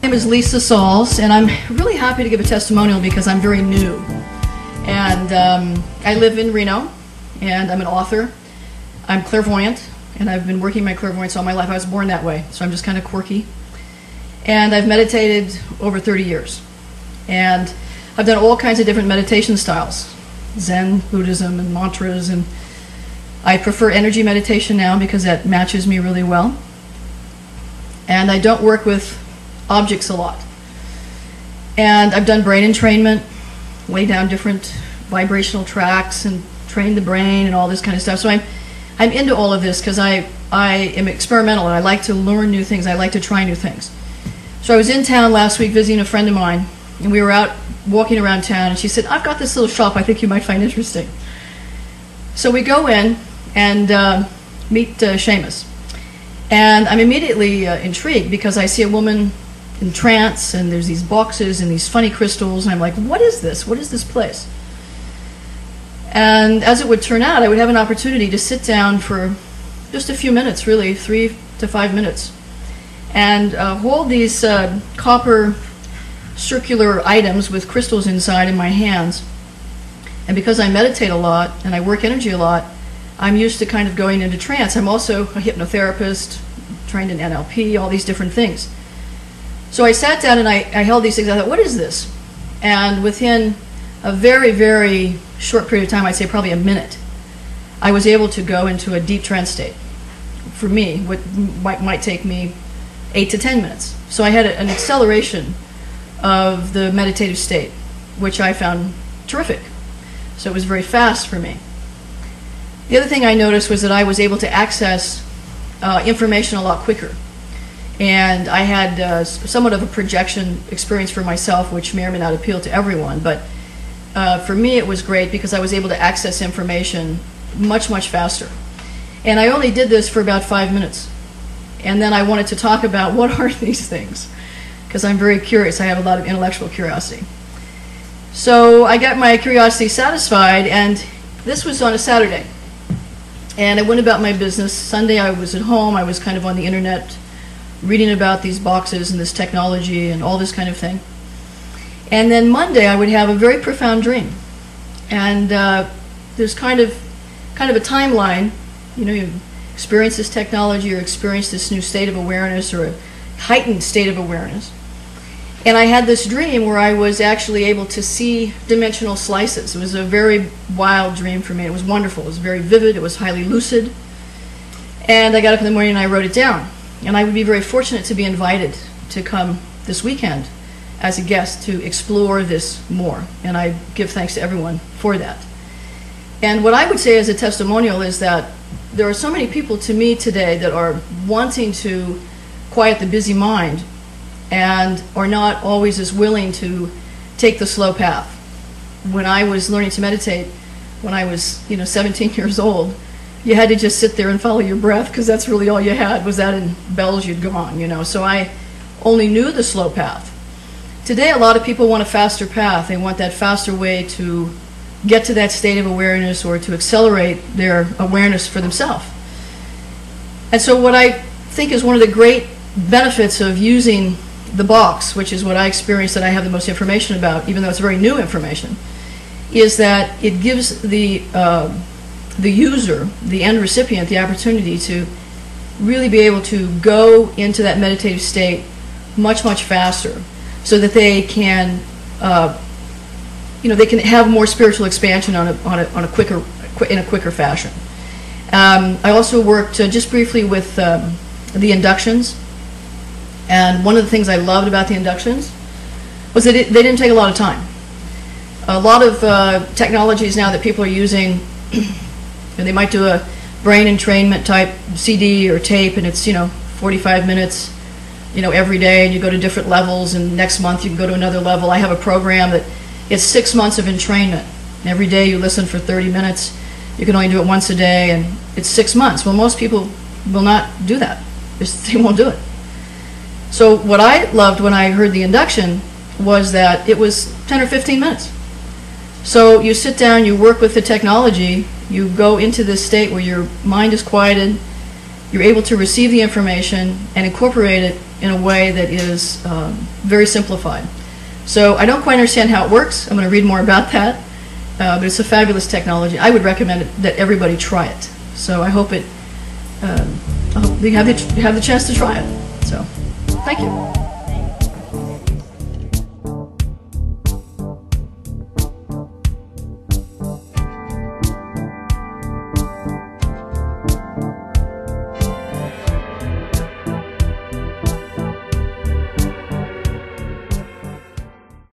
My name is Lisa Sauls, and I'm really happy to give a testimonial because I'm very new. And I live in Reno, and I'm an author. I'm clairvoyant, and I've been working my clairvoyance all my life. I was born that way, so I'm just kind of quirky. And I've meditated over 30 years. And I've done all kinds of different meditation styles, Zen, Buddhism, and mantras, and I prefer energy meditation now because that matches me really well. And I don't work with objects a lot. And I've done brain entrainment, lay down different vibrational tracks and train the brain and all this kind of stuff. So I'm into all of this because I am experimental and I like to learn new things. I like to try new things. So I was in town last week visiting a friend of mine, and we were out walking around town, and she said, "I've got this little shop I think you might find interesting." So we go in and meet Seamus. And I'm immediately intrigued because I see a woman in trance, and there's these boxes and these funny crystals, and I'm like, what is this? What is this place? And as it would turn out, I would have an opportunity to sit down for just a few minutes, really, 3 to 5 minutes, and hold these copper circular items with crystals inside in my hands. And because I meditate a lot and I work energy a lot, I'm used to kind of going into trance. I'm also a hypnotherapist, trained in NLP, all these different things. So I sat down and I held these things. I thought, what is this? And within a very, very short period of time, I'd say probably a minute, I was able to go into a deep trance state. For me, what might take me 8 to 10 minutes. So I had an acceleration of the meditative state, which I found terrific. So it was very fast for me. The other thing I noticed was that I was able to access information a lot quicker. And I had somewhat of a projection experience for myself, which may or may not appeal to everyone, but for me it was great because I was able to access information much, much faster. And I only did this for about 5 minutes. And then I wanted to talk about what are these things, because I'm very curious. I have a lot of intellectual curiosity. So I got my curiosity satisfied, and this was on a Saturday. And I went about my business. Sunday I was at home. I was kind of on the internet reading about these boxes and this technology and all this kind of thing. And then Monday I would have a very profound dream. And there's kind of a timeline. You know, you experience this technology or experience this new state of awareness or a heightened state of awareness. And I had this dream where I was actually able to see dimensional slices. It was a very wild dream for me. It was wonderful. It was very vivid. It was highly lucid. And I got up in the morning and I wrote it down. And I would be very fortunate to be invited to come this weekend as a guest to explore this more. And I give thanks to everyone for that. And what I would say as a testimonial is that there are so many people to me today that are wanting to quiet the busy mind and are not always as willing to take the slow path. When I was learning to meditate, when I was 17 years old, you had to just sit there and follow your breath because that's really all you had was that and bells you'd gone, So I only knew the slow path. Today a lot of people want a faster path. They want that faster way to get to that state of awareness or to accelerate their awareness for themselves. And so what I think is one of the great benefits of using the box, which is what I experienced that I have the most information about, even though it's very new information, is that it gives the user, the end recipient, the opportunity to really be able to go into that meditative state much, much faster so that they can they can have more spiritual expansion in a quicker fashion. I also worked just briefly with the inductions, and one of the things I loved about the inductions was that they didn't take a lot of time. A lot of technologies now that people are using, they might do a brain entrainment type CD or tape, and it's 45 minutes every day, and you go to different levels, and next month you can go to another level. I have a program that it's 6 months of entrainment. Every day you listen for 30 minutes. You can only do it once a day, and it's 6 months. Well, most people will not do that. They won't do it. So what I loved when I heard the induction was that it was 10 or 15 minutes. So you sit down, you work with the technology, you go into this state where your mind is quieted, you're able to receive the information and incorporate it in a way that is very simplified. So I don't quite understand how it works. I'm going to read more about that. But it's a fabulous technology. I would recommend that everybody try it. So I hope you have the chance to try it. So thank you.